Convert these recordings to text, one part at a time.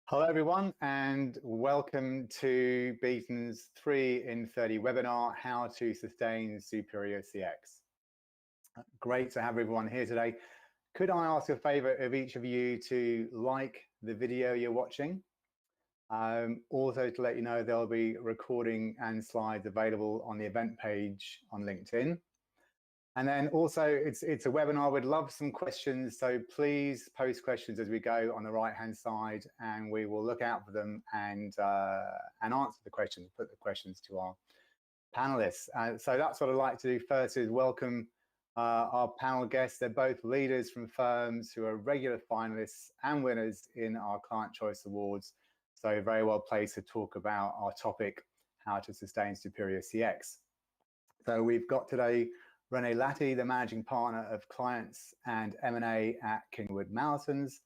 Hello everyone and welcome to Beaton's 3 in 30 webinar, How to Sustain Superior CX. Great to have everyone here today. Could I ask a favor of each of you to like the video you're watching? Also to let you know there'll be recording and slides available on the event page on LinkedIn. And then also it's a webinar. We'd love some questions, so please post questions as we go on the right-hand side, and we will look out for them and answer the questions, put the questions to our panelists. So that's what I'd like to do first, is welcome our panel guests. They're both leaders from firms who are regular finalists and winners in our Client Choice Awards, so very well placed to talk about our topic, how to sustain superior CX. So we've got today Renae Lattey, the Managing Partner of Clients and M&A at Wood Mallesons,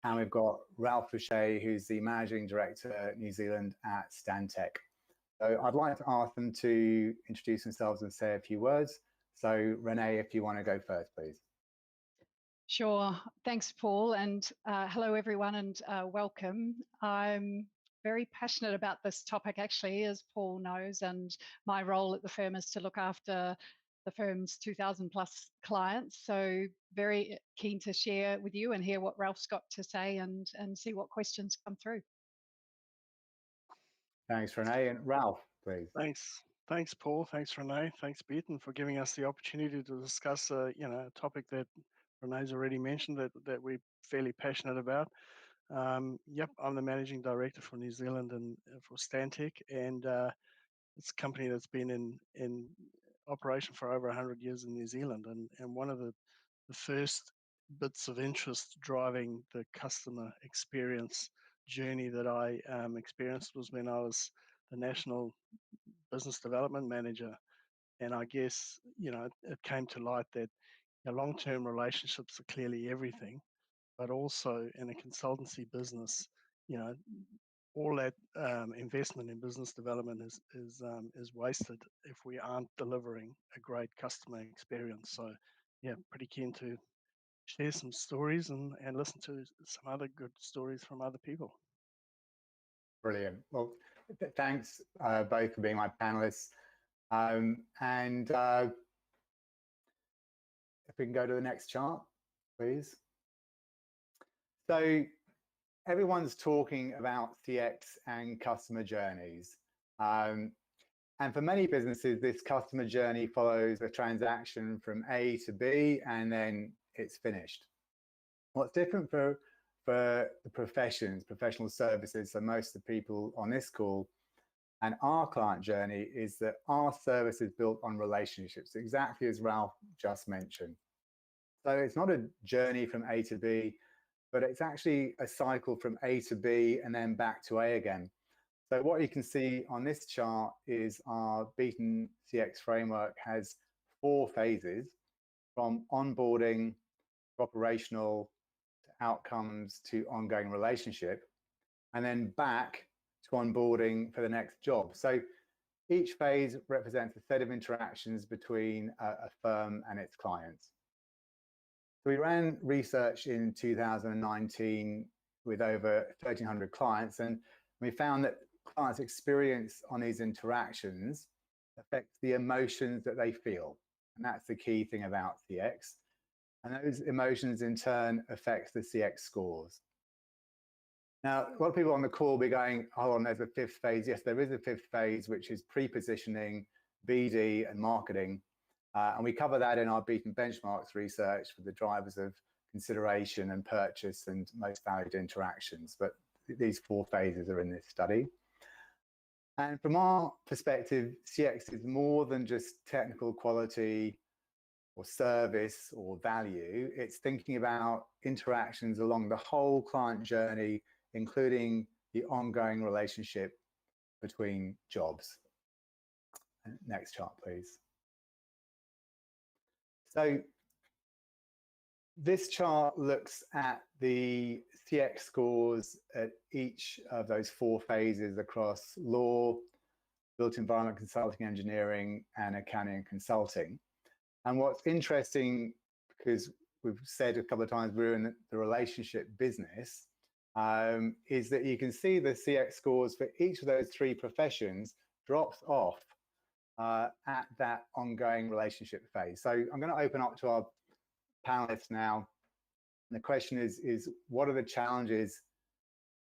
and we've got Ralph Fouche, who's the Managing Director New Zealand at Stantec. So I'd like to ask them to introduce themselves and say a few words. So Renae, if you want to go first, please. Sure. Thanks, Paul, and hello everyone, and welcome. I'm very passionate about this topic, actually, as Paul knows, and my role at the firm is to look after the firm's 2,000 plus clients. So very keen to share with you and hear what Ralph's got to say and see what questions come through. Thanks, Renae. And Ralph, please. Thanks, Paul. Thanks, Renae. Thanks, Beaton, for giving us the opportunity to discuss a topic that Renae's already mentioned that we're fairly passionate about. Yep, I'm the Managing Director for New Zealand and for Stantec, and it's a company that's been in operation for over 100 years in New Zealand, and one of the first bits of interest driving the customer experience journey that I experienced was when I was the National Business Development Manager. And I guess, it came to light that long-term relationships are clearly everything, but also in a consultancy business, all that investment in business development is wasted if we aren't delivering a great customer experience. So, yeah, pretty keen to share some stories and listen to some other good stories from other people. Brilliant. Well, thanks both for being my panelists. And if we can go to the next chart, please. So everyone's talking about CX and customer journeys. And for many businesses, this customer journey follows a transaction from A to B, and then it's finished. What's different for the professions, professional services, so most of the people on this call, and our client journey, is that our service is built on relationships, exactly as Ralph just mentioned. So it's not a journey from A to B, but it's actually a cycle from A to B and then back to A again. So what you can see on this chart is our Beaton CX framework has 4 phases, from onboarding to operational to outcomes to ongoing relationship, and then back to onboarding for the next job. So each phase represents a set of interactions between a firm and its clients. So we ran research in 2019 with over 1,300 clients, and we found that clients' experience on these interactions affects the emotions that they feel. And that's the key thing about CX. And those emotions in turn affect the CX scores. Now, a lot of people on the call will be going, hold on, there's a 5th phase. Yes, there is a 5th phase, which is pre-positioning, BD, and marketing. And we cover that in our Beaton benchmarks research for the drivers of consideration and purchase and most valued interactions. But these 4 phases are in this study. And from our perspective, CX is more than just technical quality or service or value. It's thinking about interactions along the whole client journey, including the ongoing relationship between jobs. Next chart, please. So this chart looks at the CX scores at each of those 4 phases across law, built environment consulting, engineering, and accounting and consulting. And what's interesting, because we've said a couple of times we're in the relationship business, is that you can see the CX scores for each of those three professions drops off at that ongoing relationship phase. So I'm going to open up to our panelists now. And the question is what are the challenges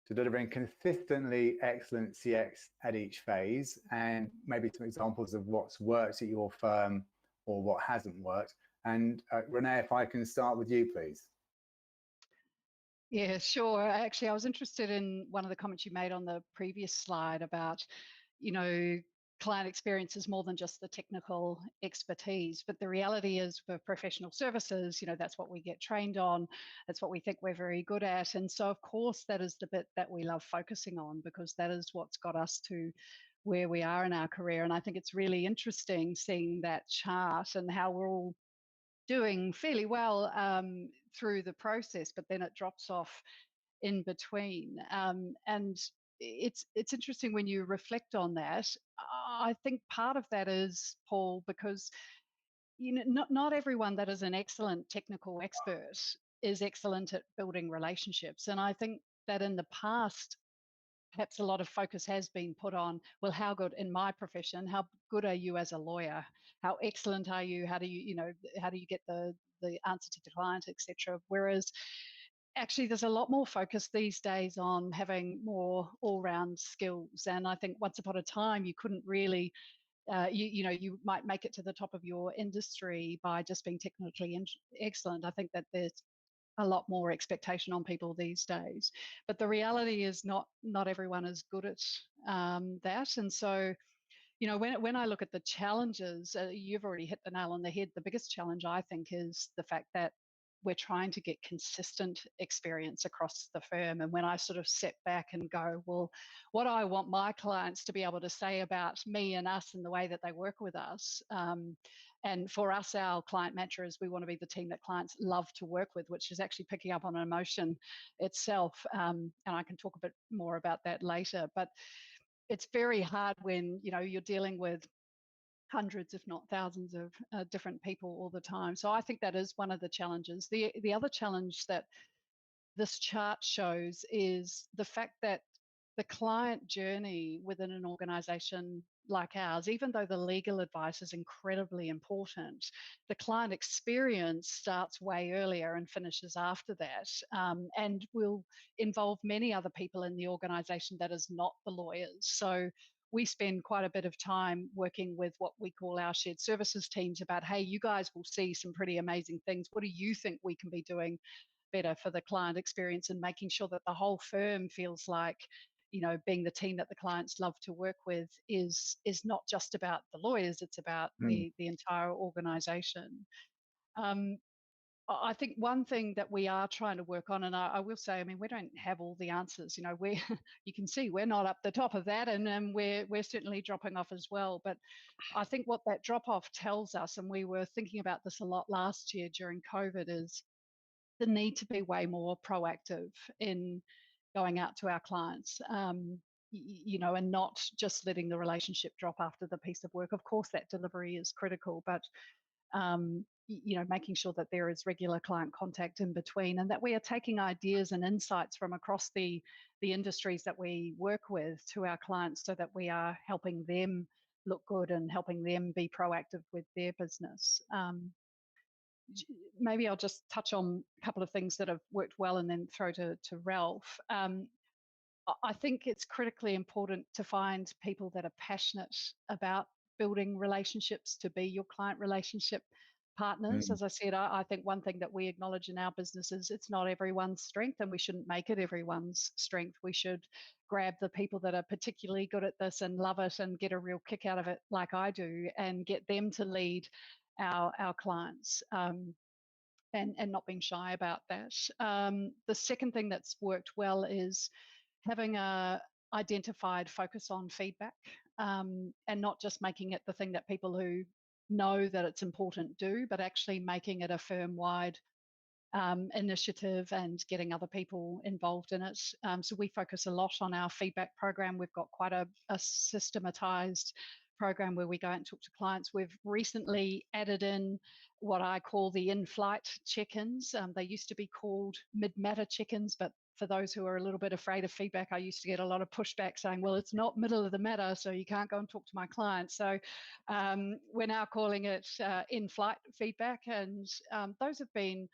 to delivering consistently excellent CX at each phase, and maybe some examples of what's worked at your firm or what hasn't worked. And Renae, if I can start with you, please. Yeah, sure. Actually, I was interested in one of the comments you made on the previous slide about, client experience is more than just the technical expertise, but the reality is for professional services, that's what we get trained on. That's what we think we're very good at. And so, of course, that is the bit that we love focusing on, because that is what's got us to where we are in our career. And I think it's really interesting seeing that chart and how we're all doing fairly well through the process, but then it drops off in between. And it's interesting when you reflect on that. I think part of that is, Paul, because not everyone that is an excellent technical expert is excellent at building relationships. And I think that in the past, perhaps a lot of focus has been put on, well, how good in my profession, how good are you as a lawyer? How excellent are you? How do you, how do you get the answer to the client, etc. Whereas actually there's a lot more focus these days on having more all-round skills. And I think once upon a time, you couldn't really, you might make it to the top of your industry by just being technically excellent. I think that there's a lot more expectation on people these days, but the reality is not everyone is good at that. And so, when I look at the challenges, you've already hit the nail on the head. The biggest challenge, I think, is the fact that we're trying to get consistent experience across the firm. And when I sort of step back and go, well, what do I want my clients to be able to say about me and us and the way that they work with us? And for us, our client mantra is we want to be the team that clients love to work with, which is actually picking up on an emotion itself. And I can talk a bit more about that later. But it's very hard when, you're dealing with hundreds, if not thousands of different people all the time. So I think that is one of the challenges. The other challenge that this chart shows is the fact that the client journey within an organization like ours, even though the legal advice is incredibly important, the client experience starts way earlier and finishes after that, and will involve many other people in the organization that is not the lawyers. So we spend quite a bit of time working with what we call our shared services teams about, hey, you guys will see some pretty amazing things. What do you think we can be doing better for the client experience, and making sure that the whole firm feels like, being the team that the clients love to work with is not just about the lawyers, it's about the entire organization. I think one thing that we are trying to work on, and I will say, we don't have all the answers. You can see we're not up the top of that, and we're certainly dropping off as well. But I think what that drop off tells us, and we were thinking about this a lot last year during COVID, is the need to be way more proactive in going out to our clients, and not just letting the relationship drop after the piece of work. Of course, that delivery is critical, but making sure that there is regular client contact in between, and that we are taking ideas and insights from across the industries that we work with to our clients, so that we are helping them look good and helping them be proactive with their business. Maybe I'll just touch on a couple of things that have worked well and then throw to Ralph. I think it's critically important to find people that are passionate about building relationships to be your client relationship partners. As I said, I think one thing that we acknowledge in our business is it's not everyone's strength, and we shouldn't make it everyone's strength. We should grab the people that are particularly good at this and love it and get a real kick out of it, like I do, and get them to lead our clients, and not being shy about that. The second thing that's worked well is having a identified focus on feedback, and not just making it the thing that people who know that it's important do, but actually making it a firm-wide initiative and getting other people involved in it. So we focus a lot on our feedback program. We've got quite a systematized program where we go out and talk to clients. We've recently added in what I call the in-flight check-ins. They used to be called mid-matter check-ins, but for those who are a little bit afraid of feedback, I used to get a lot of pushback saying, well, it's not middle of the matter, so you can't go and talk to my client. So we're now calling it in-flight feedback, and those have been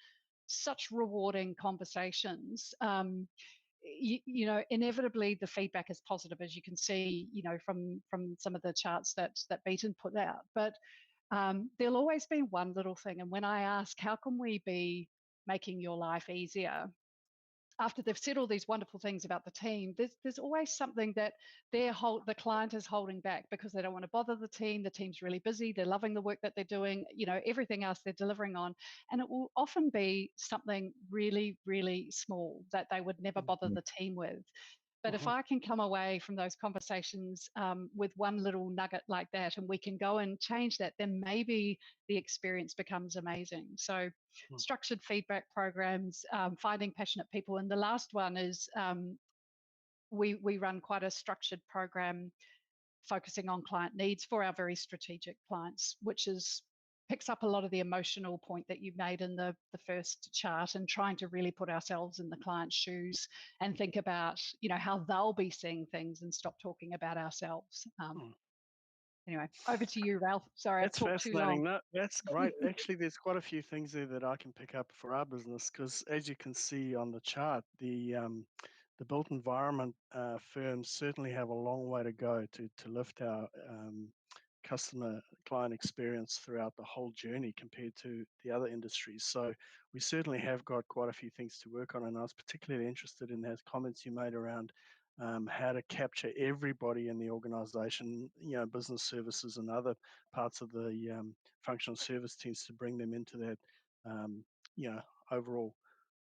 such rewarding conversations. You know, inevitably the feedback is positive, as you can see, you know, from some of the charts that Beaton put out. But there'll always be one little thing. And when I ask, how can we be making your life easier? After they've said all these wonderful things about the team, there's always something that the client is holding back because they don't want to bother the team. The team's really busy. They're loving the work that they're doing, you know, everything else they're delivering on. And it will often be something really, really small that they would never bother the team with. But if I can come away from those conversations with one little nugget like that, and we can go and change that, then maybe the experience becomes amazing. So structured feedback programs, finding passionate people. And the last one is we run quite a structured program focusing on client needs for our very strategic clients, which picks up a lot of the emotional point that you made in the first chart, and trying to really put ourselves in the client's shoes and think about, you know, how they'll be seeing things and stop talking about ourselves. Anyway, over to you, Ralph. Sorry, I've talked too long. No, that's great. Actually, there's quite a few things there that I can pick up for our business, because as you can see on the chart, the built environment firms certainly have a long way to go to lift our customer client experience throughout the whole journey compared to the other industries. So we certainly have got quite a few things to work on, and I was particularly interested in those comments you made around how to capture everybody in the organization, you know, business services and other parts of the functional service teams, to bring them into that, you know, overall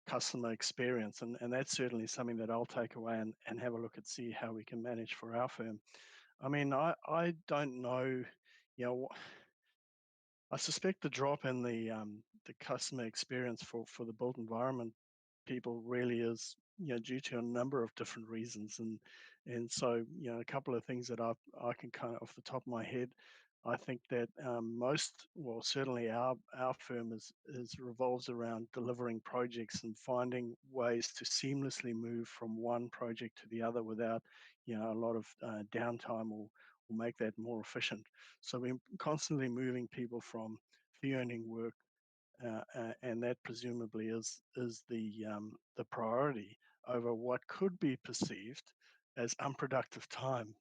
customer experience. And that's certainly something that I'll take away and have a look at, see how we can manage for our firm. I mean, I don't know, you know, I suspect the drop in the customer experience for the built environment people really is, you know, due to a number of different reasons. And so, you know, a couple of things that I can kind of off the top of my head, I think that well, certainly our firm is revolves around delivering projects and finding ways to seamlessly move from one project to the other without, you know, a lot of downtime, or make that more efficient. So we're constantly moving people from fee earning work, and that presumably is the priority over what could be perceived as unproductive time,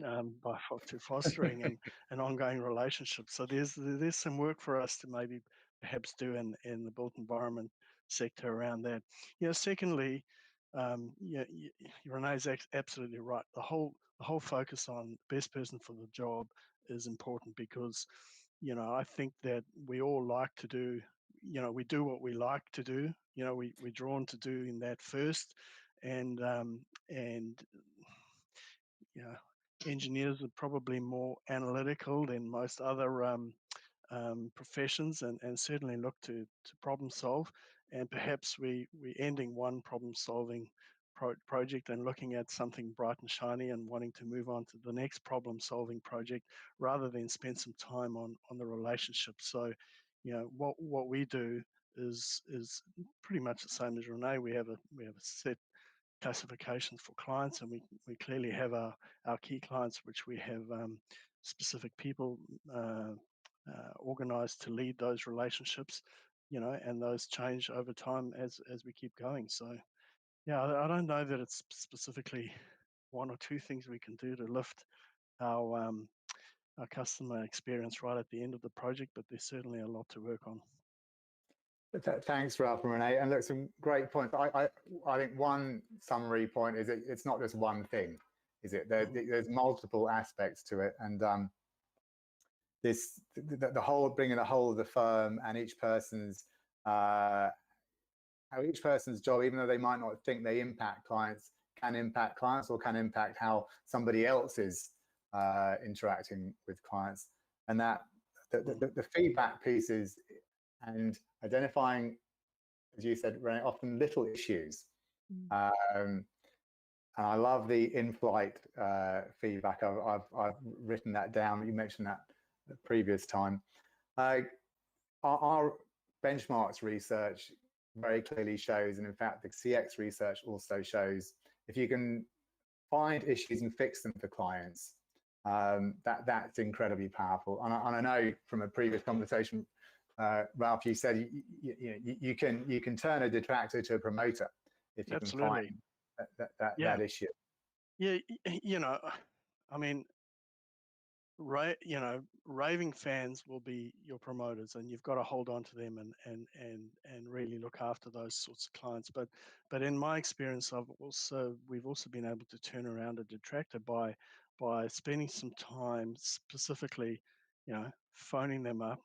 to fostering an ongoing relationship. So there's some work for us to maybe perhaps do in the built environment sector around that. You know, secondly, yeah, Renee's absolutely right. The whole focus on best person for the job is important, because, you know, I think that we all like to do, you know, we do what we like to do. You know, we're drawn to doing that first, and you know, engineers are probably more analytical than most other professions, and certainly look to problem solve. And perhaps we ending one problem solving project and looking at something bright and shiny and wanting to move on to the next problem solving project, rather than spend some time on the relationship. So, you know, what we do is pretty much the same as Renae. We have a set classifications for clients, and we clearly have our key clients, which we have specific people organized to lead those relationships, you know, and those change over time as we keep going. So yeah, I don't know that it's specifically one or two things we can do to lift our customer experience right at the end of the project, but there's certainly a lot to work on. Thanks, Ralph and Renae. And look, some great points. I think one summary point is it's not just one thing, is it? There's multiple aspects to it, and the whole, bringing the whole of the firm and each person's job, even though they might not think they impact clients, can impact clients, or can impact how somebody else is interacting with clients. And that the feedback pieces and identifying, as you said, Renae, often little issues. And I love the in-flight feedback. I've written that down. You mentioned that the previous time. Our benchmarks research very clearly shows, and in fact, the CX research also shows, if you can find issues and fix them for clients, that's incredibly powerful. And I know from a previous conversation, Ralph, you said you can turn a detractor to a promoter if you can find that issue. Yeah, I mean, raving fans will be your promoters, and you've got to hold on to them and really look after those sorts of clients. But in my experience, we've also been able to turn around a detractor by spending some time specifically, phoning them up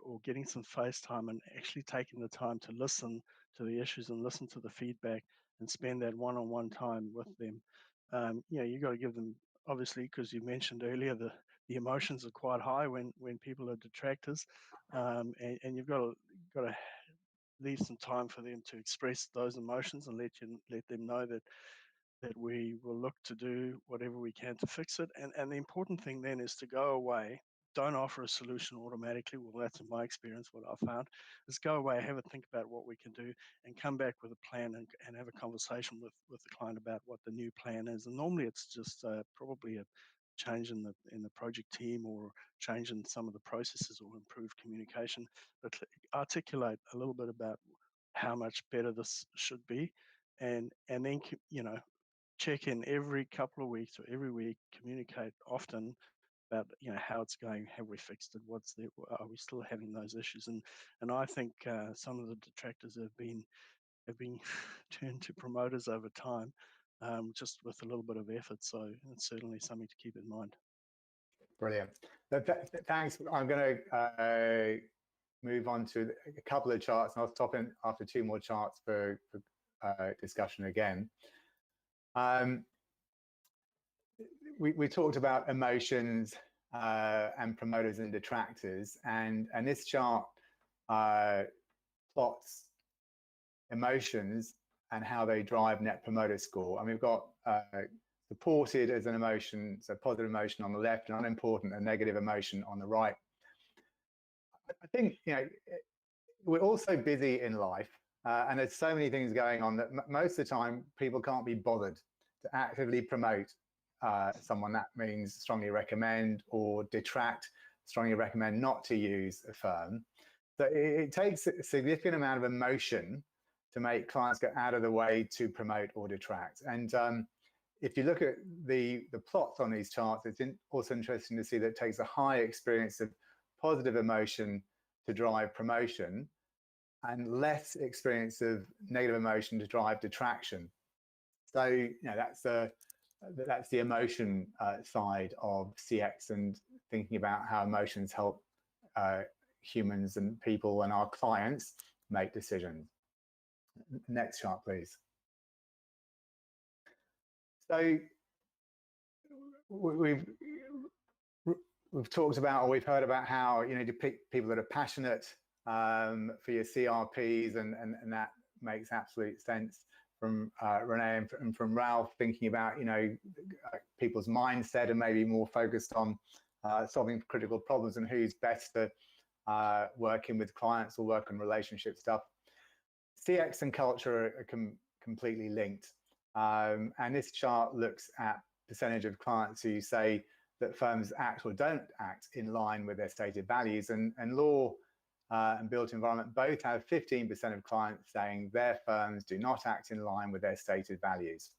or getting some FaceTime and actually taking the time to listen to the issues and listen to the feedback and spend that one-on-one time with them. You got to give them, obviously, because you mentioned earlier, the emotions are quite high when people are detractors, and you've got to leave some time for them to express those emotions and let them know that we will look to do whatever we can to fix it. And the important thing then is to go away. Don't offer a solution automatically. Well, that's in my experience what I found, is go away, have a think about what we can do, and come back with a plan and have a conversation with the client about what the new plan is. And normally it's just probably a change in the project team, or change in some of the processes, or improve communication, but articulate a little bit about how much better this should be, and then check in every couple of weeks or every week, communicate often about how it's going, have we fixed it, what's there, are we still having those issues, and I think some of the detractors have been turned to promoters over time, just with a little bit of effort. So it's certainly something to keep in mind. Brilliant. Thanks. I'm going to move on to a couple of charts, and I'll stop in after two more charts for discussion again. We talked about emotions and promoters and detractors, and this chart plots emotions and how they drive Net Promoter Score. And we've got supported as an emotion, so positive emotion on the left, and unimportant, a negative emotion on the right. I think we're all so busy in life, and there's so many things going on that most of the time people can't be bothered to actively promote someone. That means strongly recommend, or detract, strongly recommend not to use a firm. So it takes a significant amount of emotion to make clients go out of the way to promote or detract. And if you look at the plots on these charts, it's also interesting to see that it takes a high experience of positive emotion to drive promotion, and less experience of negative emotion to drive detraction. So that's the emotion side of CX, and thinking about how emotions help humans and people and our clients make decisions. Next chart, please. So we've talked about, or we've heard about how to pick people that are passionate for your CRPs, and that makes absolute sense from Renae and from Ralph, thinking about people's mindset and maybe more focused on solving critical problems and who's best for working with clients or work on relationship stuff. CX and culture are completely linked, and this chart looks at percentage of clients who say that firms act or don't act in line with their stated values, and law and built environment both have 15% of clients saying their firms do not act in line with their stated values.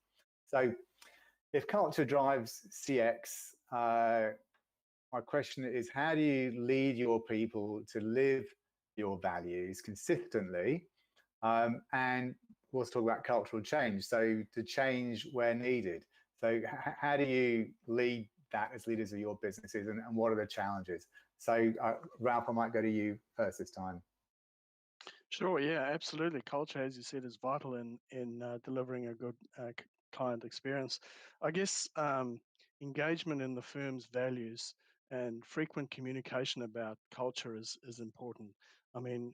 So if culture drives CX, my question is, how do you lead your people to live your values consistently? And we'll talk about cultural change, so to change where needed. So how do you lead that as leaders of your businesses, and what are the challenges? So Ralph, I might go to you first this time. Sure, yeah, absolutely. Culture, as you said, is vital in delivering a good client experience. I guess engagement in the firm's values and frequent communication about culture is important. I mean,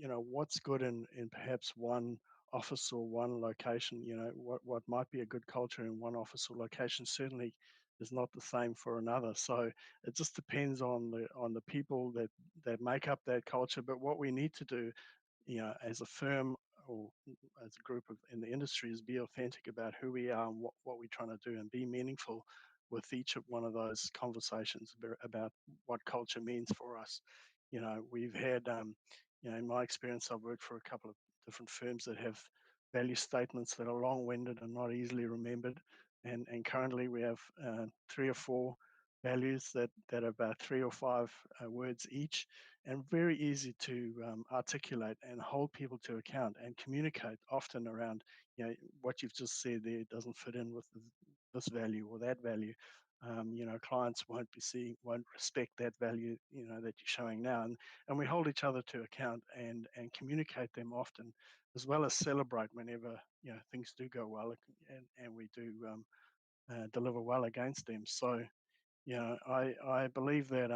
what's good in perhaps one office or one location, what might be a good culture in one office or location certainly is not the same for another. So it just depends on the people that make up that culture. But what we need to do, as a firm or as a group in the industry, is be authentic about who we are and what we're trying to do, and be meaningful with each of one of those conversations about what culture means for us. We've had, in my experience, I've worked for a couple of different firms that have value statements that are long-winded and not easily remembered. And currently we have 3 or 4 values that are about 3 or 5 words each, and very easy to articulate and hold people to account and communicate often around, what you've just said there doesn't fit in with this value or that value. Clients won't respect that value, that you're showing now. And we hold each other to account and communicate them often, as well as celebrate whenever, things do go well, and we do deliver well against them. So, I believe that,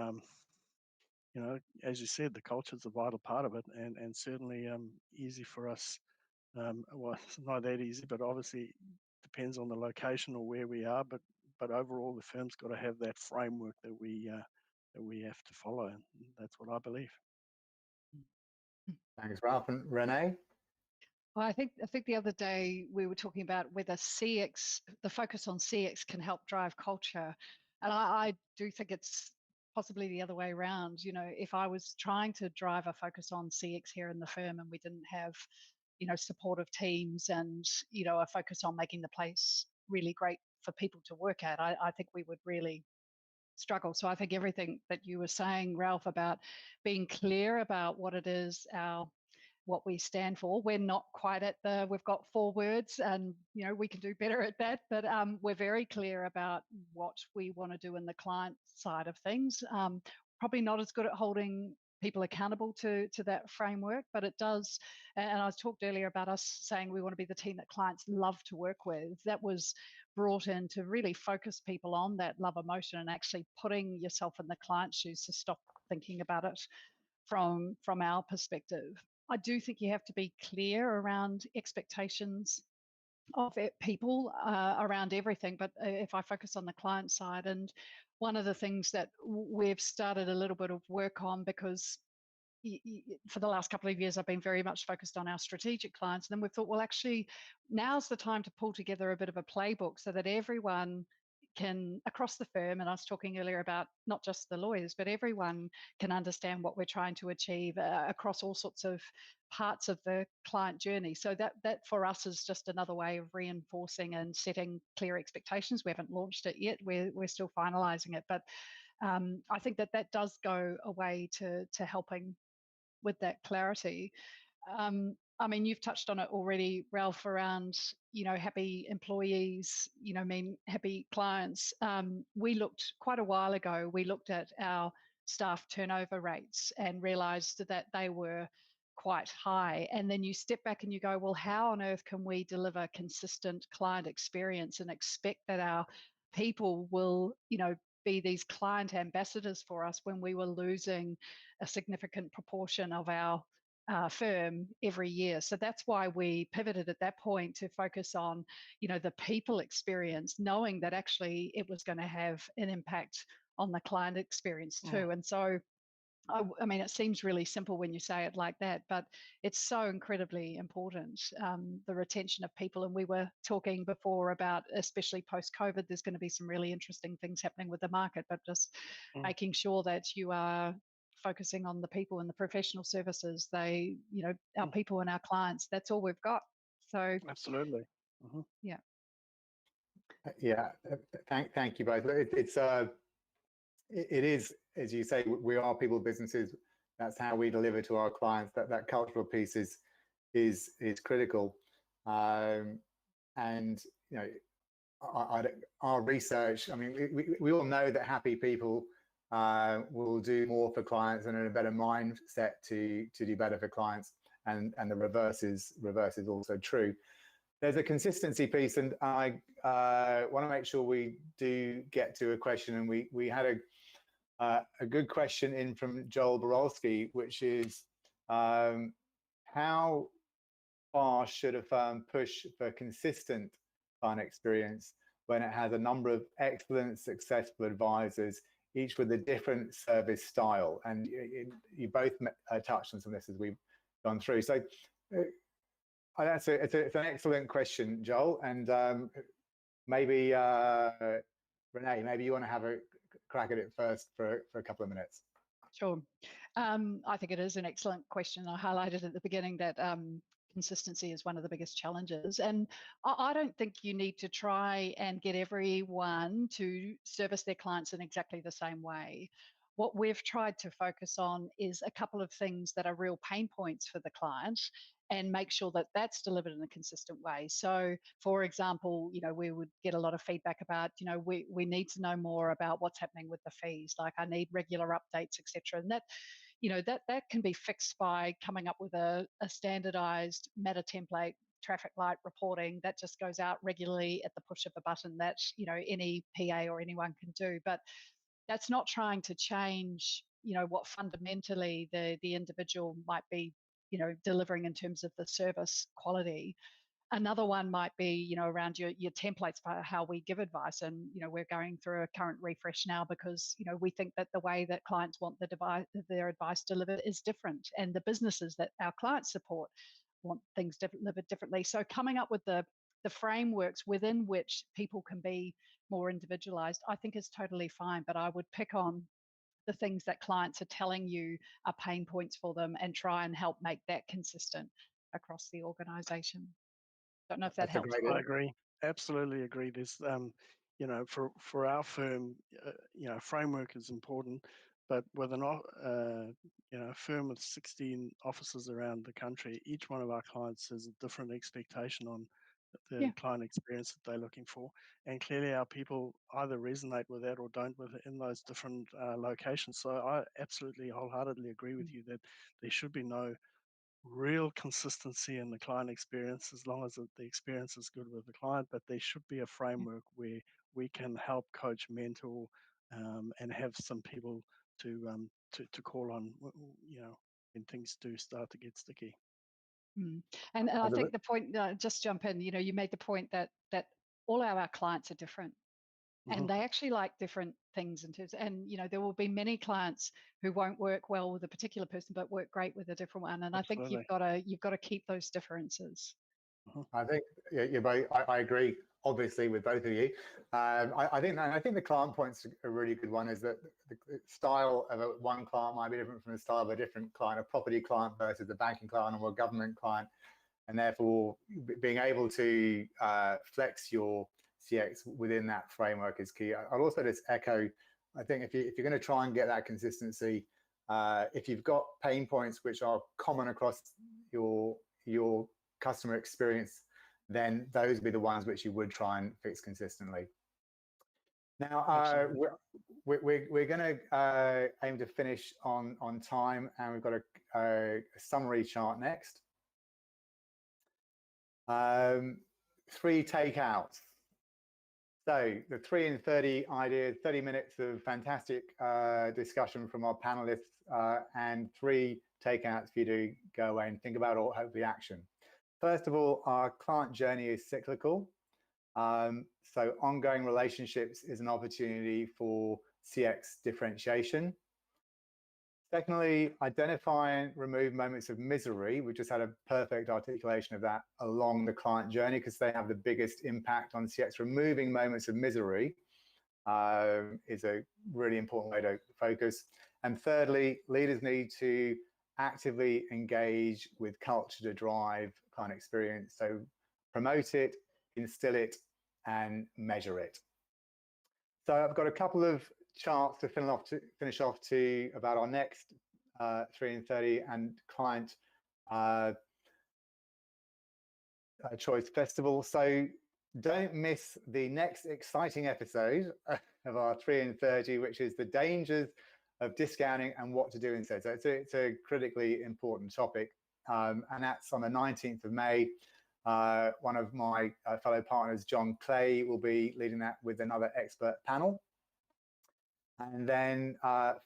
as you said, the culture is a vital part of it, and certainly easy for us. Well, it's not that easy, but obviously depends on the location or where we are. But overall, the firm's got to have that framework that we have to follow, and that's what I believe. Thanks, Ralph. And Renae? Well, I think the other day we were talking about whether CX, the focus on CX, can help drive culture, and I do think it's possibly the other way around. If I was trying to drive a focus on CX here in the firm and we didn't have, supportive teams and, a focus on making the place really great for people to work at, I think we would really struggle. So I think everything that you were saying, Ralph, about being clear about what it is, what we stand for. We're not quite at we've got 4 words, and we can do better at that, but we're very clear about what we want to do in the client side of things. Probably not as good at holding people accountable to that framework, but it does. And I talked earlier about us saying we want to be the team that clients love to work with. That was brought in to really focus people on that love emotion and actually putting yourself in the client's shoes to stop thinking about it from our perspective. I do think you have to be clear around expectations of people around everything. But if I focus on the client side, and one of the things that we've started a little bit of work on, because for the last couple of years, I've been very much focused on our strategic clients. And then we thought, well, actually, now's the time to pull together a bit of a playbook so that everyone can, across the firm, and I was talking earlier about not just the lawyers, but everyone can understand what we're trying to achieve across all sorts of parts of the client journey. So that for us is just another way of reinforcing and setting clear expectations. We haven't launched it yet. We're still finalizing it. But I think that does go away to helping with that clarity. I mean, you've touched on it already, Ralph, around, happy employees, mean happy clients. We looked quite a while ago, we looked at our staff turnover rates and realized that they were quite high. And then you step back and you go, well, how on earth can we deliver consistent client experience and expect that our people will, be these client ambassadors for us when we were losing a significant proportion of our firm every year? So that's why we pivoted at that point to focus on, the people experience, knowing that actually it was going to have an impact on the client experience too. And so, I mean, it seems really simple when you say it like that, but it's so incredibly important, the retention of people. And we were talking before about, especially post-COVID, there's going to be some really interesting things happening with the market, but just making sure that you are focusing on the people and the professional services. They, our people and our clients, that's all we've got. So absolutely. Yeah. Yeah, thank you both. It is, as you say, we are people businesses. That's how we deliver to our clients. That cultural piece is critical. And our research, I mean, we all know that happy people will do more for clients and are in a better mindset to do better for clients. And the reverse is also true. There's a consistency piece, and I want to make sure we do get to a question. And we had a good question in from Joel Borolski, which is how far should a firm push for consistent client experience when it has a number of excellent, successful advisors, each with a different service style? And you both touched on some of this as we've gone through. So it's an excellent question, Joel, and maybe Renae, maybe you want to have a crack at it first for a couple of minutes. Sure. I think it is an excellent question. I highlighted at the beginning that consistency is one of the biggest challenges. And I don't think you need to try and get everyone to service their clients in exactly the same way. What we've tried to focus on is a couple of things that are real pain points for the client and make sure that that's delivered in a consistent way. So, for example, we would get a lot of feedback about, we need to know more about what's happening with the fees. Like, I need regular updates, etc. And that, that can be fixed by coming up with a standardized meta template, traffic light reporting that just goes out regularly at the push of a button that, any PA or anyone can do. But that's not trying to change, what fundamentally the individual might be, delivering in terms of the service quality. Another one might be, around your templates for how we give advice. And, we're going through a current refresh now because, we think that the way that clients want their advice delivered is different. And the businesses that our clients support want things delivered differently. So coming up with the frameworks within which people can be more individualized, I think is totally fine. But I would pick on the things that clients are telling you are pain points for them and try and help make that consistent across the organization. Don't know if that helps. I agree. Absolutely agree. There's, for our firm, framework is important, but with a firm with 16 offices around the country, each one of our clients has a different expectation on the client experience that they're looking for. And clearly our people either resonate with that or don't in those different locations. So I absolutely wholeheartedly agree with you that there should be no real consistency in the client experience as long as the experience is good with the client, but there should be a framework where we can help coach, mentor, and have some people to call on, when things do start to get sticky. And I think the point, just jump in, you made the point that all our clients are different. And they actually like different things in terms, and there will be many clients who won't work well with a particular person, but work great with a different one. And Absolutely. I think you've got to keep those differences. I think you're both. I agree, obviously, with both of you. I think the client point's a really good one. Is that the style of one client might be different from the style of a different client, a property client versus a banking client or a government client, and therefore being able to flex your CX within that framework is key. I'll also just echo, I think if you're going to try and get that consistency, if you've got pain points which are common across your customer experience, then those would be the ones which you would try and fix consistently. Now, we're going to aim to finish on time, and we've got a summary chart next. 3 takeouts. So the 3 in 30 idea, 30 minutes of fantastic discussion from our panelists, and 3 takeouts for you to go away and think about or hopefully action. First of all, our client journey is cyclical. So ongoing relationships is an opportunity for CX differentiation. Secondly, identify and remove moments of misery. We just had a perfect articulation of that along the client journey because they have the biggest impact on CX. Removing moments of misery is a really important way to focus. And thirdly, leaders need to actively engage with culture to drive client experience. So promote it, instill it, and measure it. So I've got a couple of charts to finish off to about our next 3 in 30 and client choice festival. So don't miss the next exciting episode of our 3 in 30, which is the dangers of discounting and what to do instead. So it's a critically important topic, and that's on the 19th of May. One of my fellow partners, John Clay, will be leading that with another expert panel. And then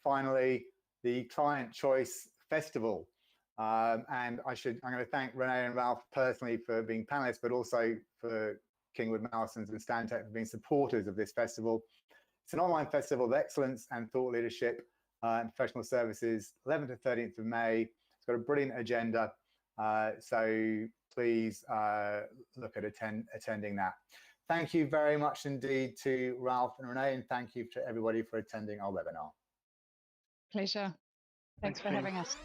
finally, the Client Choice Festival. And I'm going to thank Renae and Ralph personally for being panelists, but also for Wood Mallesons and Stantec for being supporters of this festival. It's an online festival of excellence and thought leadership and professional services, 11th to 13th of May. It's got a brilliant agenda. So please look at attending that. Thank you very much indeed to Ralph and Renae, and thank you to everybody for attending our webinar. Pleasure. Thanks for having us.